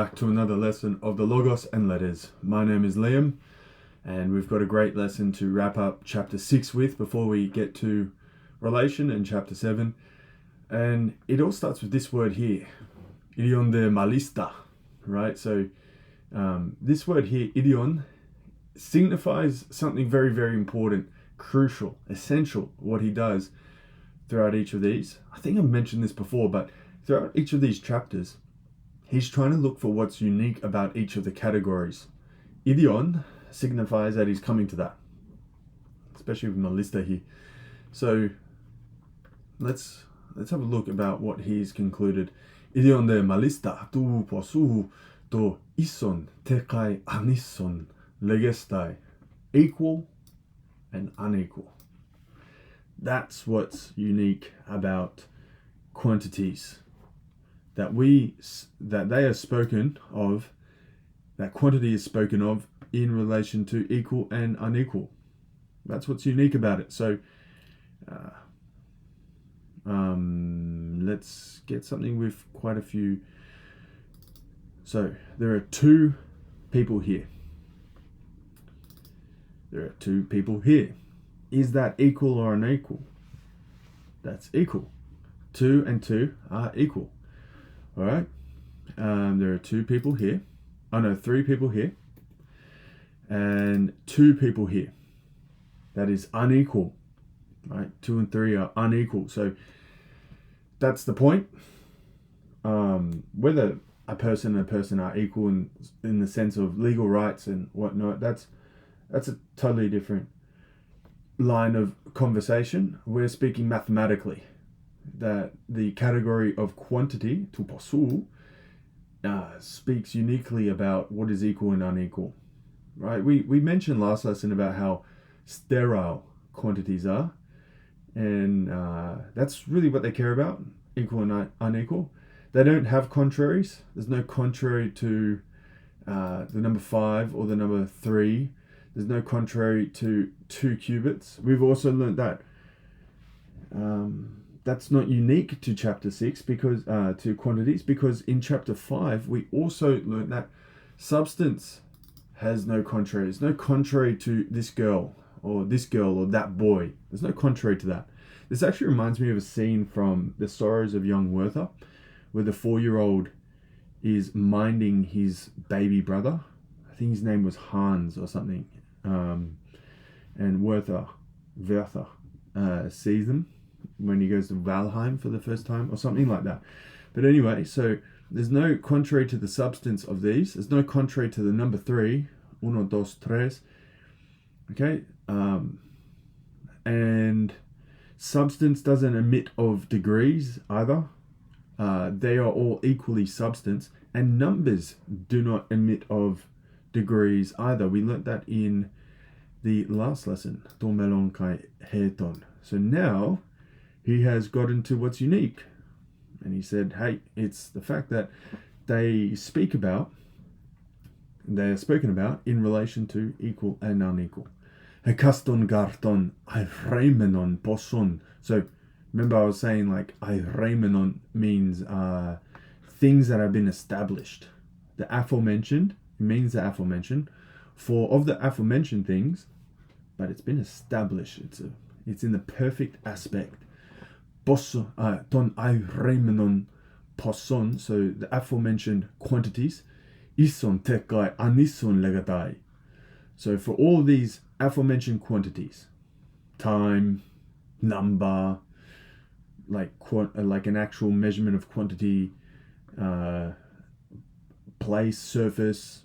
Back to another lesson of the Logos and Letters. My name is Liam, and we've got a great lesson to wrap up chapter 6 with before we get to relation in chapter 7. And it all starts with this word here, idion de malista, right? So this word here, idion, signifies something very, very important, crucial, essential, what he does throughout each of these. I think I've mentioned this before, but throughout each of these chapters, he's trying to look for what's unique about each of the categories. Idion signifies that he's coming to that, especially with malista here. So let's have a look about what he's concluded. Idion de malista tu posu to ison te kai anison legestai, equal and unequal. That's what's unique about quantities. That they are spoken of, that quantity is spoken of in relation to equal and unequal. That's what's unique about it. So let's get something with quite a few. So there are two people here. There are two people here. Is that equal or unequal? That's equal. 2 and 2 are equal. All right. There are two people here. Oh no, 3 people here. And 2 people here. That is unequal. Right? 2 and 3 are unequal. So that's the point. Whether a person and a person are equal in the sense of legal rights and whatnot, that's a totally different line of conversation. We're speaking mathematically. That the category of quantity, tu posu, speaks uniquely about what is equal and unequal. Right? We mentioned last lesson about how sterile quantities are, and that's really what they care about, equal and unequal. They don't have contraries. There's no contrary to the number 5 or the number 3. There's no contrary to 2 cubits. We've also learned that that's not unique to chapter 6 because to quantities, because in chapter 5 we also learned that substance has no contrary. There's no contrary to this girl or that boy. There's no contrary to that. This actually reminds me of a scene from The Sorrows of Young Werther, where the 4-year-old is minding his baby brother. I think his name was Hans or something. And Werther sees them when he goes to Valheim for the first time or something like that. But anyway, so there's no contrary to the substance of these. There's no contrary to the number 3, uno, dos, tres. Okay, and substance doesn't emit of degrees either. They are all equally substance, and numbers do not emit of degrees either. We learnt that in the last lesson, ton melon kai heton. So now he has gotten to what's unique, and he said, hey, it's the fact that they are spoken about in relation to equal and unequal. Hekaston garton airemenon poson. So remember I was saying like airemenon means things that have been established. The aforementioned means the aforementioned. For of the aforementioned things, but it's been established. It's in the perfect aspect. Ton airemenon poson. So the aforementioned quantities. Ison tekai anison legatai. So for all these aforementioned quantities, time, number, like an actual measurement of quantity, place, surface,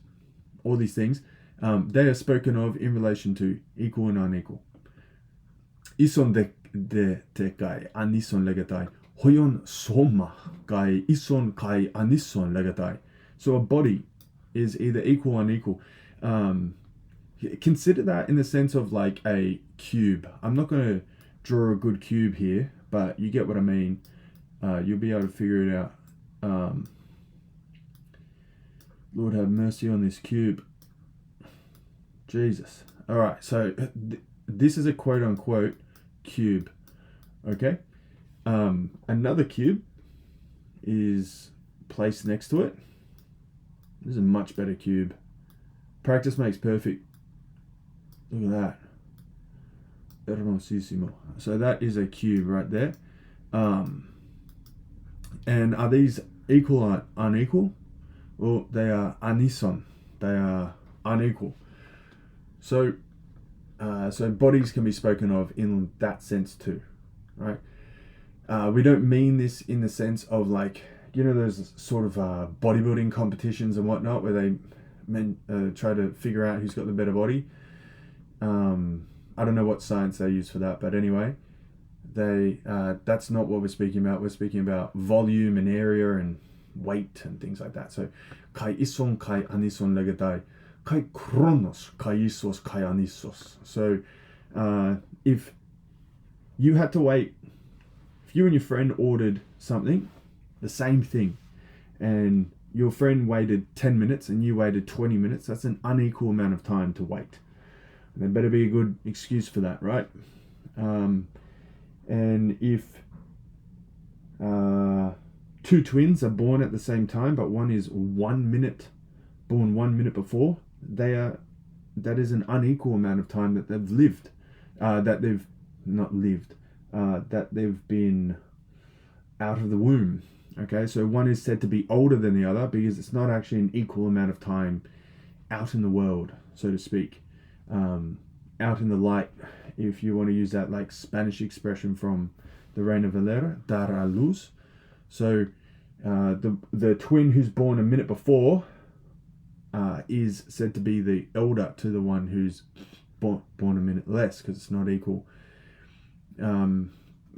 all these things, they are spoken of in relation to equal and unequal. Ison de te kai anison legatai. Hoyon soma kai ison kai anison legatai. So a body is either equal or unequal. Consider that in the sense of like a cube. I'm not going to draw a good cube here, but you get what I mean. You'll be able to figure it out. Lord have mercy on this cube. Jesus. All right, so this is a quote-unquote cube, okay? Another cube is placed next to it. This is a much better cube. Practice makes perfect. Look at that. Hermosísimo. So that is a cube right there. And are these equal or unequal? Well, they are unison. They are unequal. So bodies can be spoken of in that sense too, right? We don't mean this in the sense of like, those sort of bodybuilding competitions and whatnot where they try to figure out who's got the better body. I don't know what science they use for that, but anyway, that's not what we're speaking about. We're speaking about volume and area and weight and things like that. So kai ison kai anison legatai, kai chronos kai isos kai anisos. So if you had to wait, if you and your friend ordered something, the same thing, and your friend waited 10 minutes and you waited 20 minutes, that's an unequal amount of time to wait. And there better be a good excuse for that, right? And if two twins are born at the same time, but one is 1 minute, born 1 minute before, that is an unequal amount of time that they've lived, that they've been out of the womb. Okay, so one is said to be older than the other because it's not actually an equal amount of time out in the world, so to speak. Out in the light, if you want to use that like Spanish expression from the Reina Valera, dar a luz. So the twin who's born a minute before is said to be the elder to the one who's born a minute less, because it's not equal.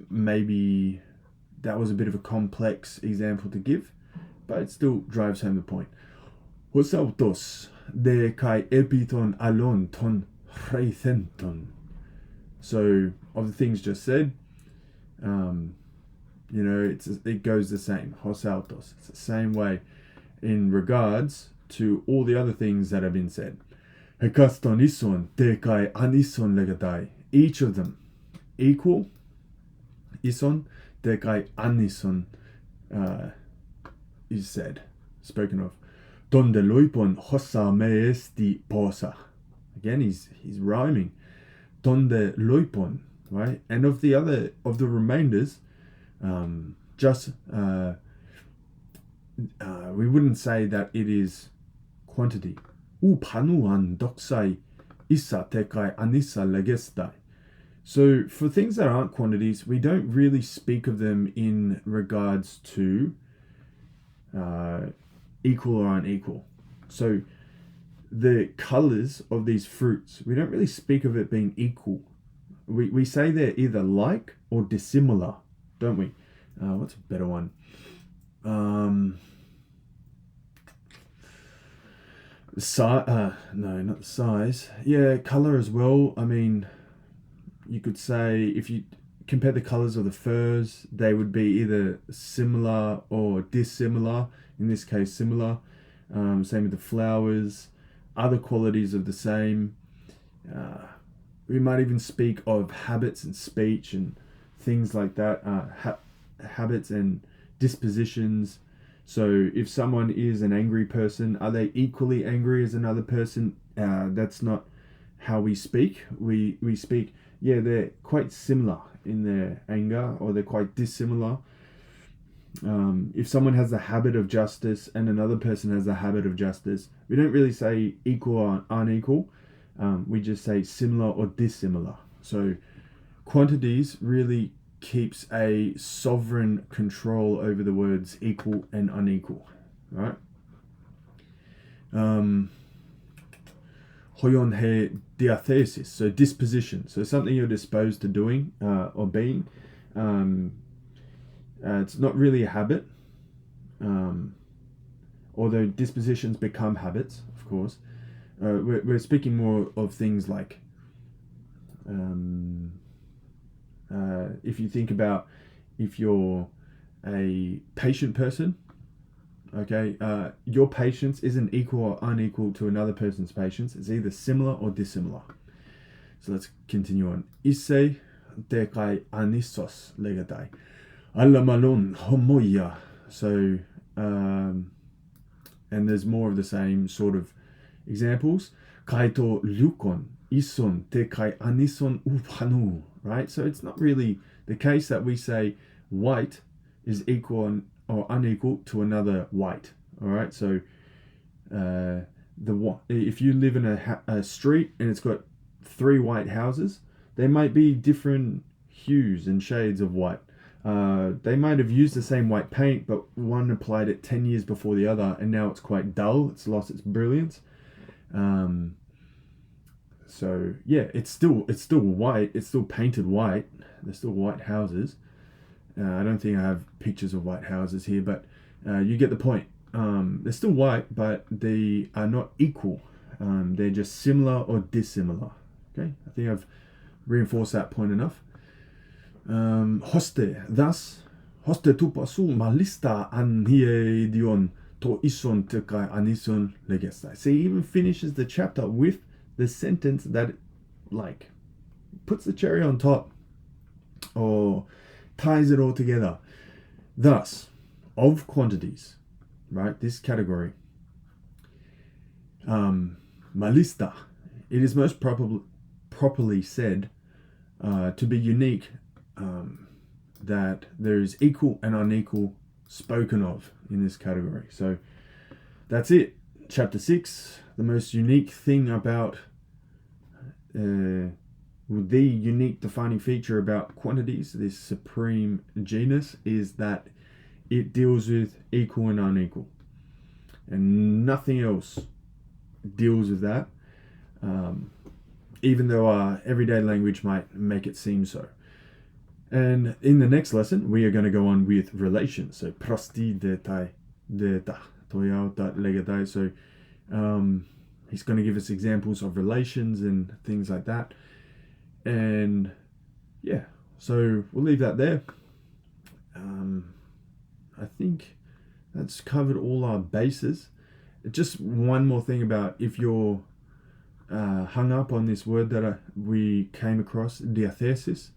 Maybe that was a bit of a complex example to give, but it still drives home the point. Os autos de kai epiton alon ton reicenton. So of the things just said, it goes the same. Os autos. It's the same way in regards to all the other things that have been said. Hekaston ison de kai anison legatai. Each of them equal. Ison de kai anison is said, spoken of. Donde loipon hossa me esti posa. Again, he's rhyming. Donde loipon, right? And of the remainders, we wouldn't say that it is quantity. U panuan doxai issa te kai anissa legestai. So for things that aren't quantities, we don't really speak of them in regards to equal or unequal. So the colors of these fruits, we don't really speak of it being equal. We say they're either like or dissimilar, don't we? What's a better one? No, not the size. Yeah, color as well. I mean, you could say if you compare the colors of the furs, they would be either similar or dissimilar. In this case, similar. Same with the flowers. Other qualities of the same. We might even speak of habits and speech and things like that. Habits and dispositions. So if someone is an angry person, are they equally angry as another person? That's not how we speak. We speak, yeah, they're quite similar in their anger, or they're quite dissimilar. If someone has the habit of justice and another person has the habit of justice, we don't really say equal or unequal. We just say similar or dissimilar. So quantities really keeps a sovereign control over the words equal and unequal, right? Hoyon he diathesis, so disposition, so something you're disposed to doing or being. It's not really a habit, although dispositions become habits, of course. We're speaking more of things like if you think about if you're a patient person, okay, your patience isn't equal or unequal to another person's patience. It's either similar or dissimilar. So let's continue on. Issei dekai anissos legatai. Alamalon homoia. So and there's more of the same sort of examples. Kai to lukon, ison te kai anison upanu, right? So it's not really the case that we say white is equal or unequal to another white, all right? So if you live in a street and it's got 3 white houses, they might be different hues and shades of white. They might have used the same white paint, but one applied it 10 years before the other, and now it's quite dull. It's lost its brilliance. So yeah, it's still white. It's still painted white. They're still white houses. I don't think I have pictures of white houses here, but you get the point. They're still white, but they are not equal. They're just similar or dissimilar. Okay, I think I've reinforced that point enough. Thus, hoste tupasu malista anhiedion to ison tekai anison legestai. See, he even finishes the chapter with the sentence that, like, puts the cherry on top or ties it all together. Thus, of quantities, right, this category, malista, it is most properly said to be unique, that there is equal and unequal spoken of in this category. So that's it. Chapter 6, the most unique thing about the unique defining feature about quantities, this supreme genus, is that it deals with equal and unequal, and nothing else deals with that, even though our everyday language might make it seem so. And in the next lesson, we are going to go on with relations. So prosti detai deta toyauta legatai. So he's going to give us examples of relations and things like that. And yeah, so we'll leave that there. I think that's covered all our bases. Just one more thing about if you're hung up on this word that we came across, diathesis,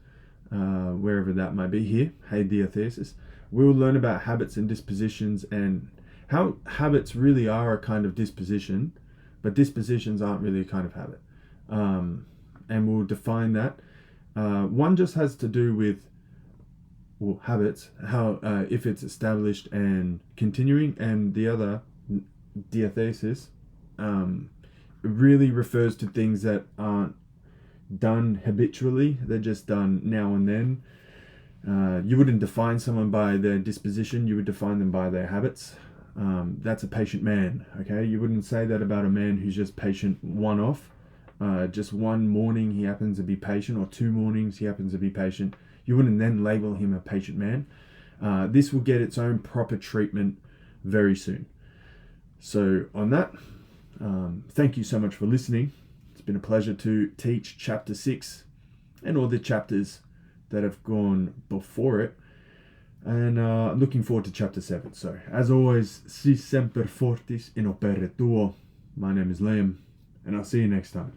wherever that might be here, hey diathesis, we'll learn about habits and dispositions and how habits really are a kind of disposition, but dispositions aren't really a kind of habit. And we'll define that. One just has to do with habits, how if it's established and continuing, and the other, diathesis, really refers to things that aren't done habitually. They're just done now and then. You wouldn't define someone by their disposition, you would define them by their habits. That's a patient man, okay? You wouldn't say that about a man who's just patient one-off. Just one morning he happens to be patient, or 2 mornings he happens to be patient. You wouldn't then label him a patient man. This will get its own proper treatment very soon. So on that, thank you so much for listening. It's been a pleasure to teach chapter 6 and all the chapters that have gone before it. And looking forward to chapter 7. So as always, si semper fortis in opere tuo. My name is Liam, and I'll see you next time.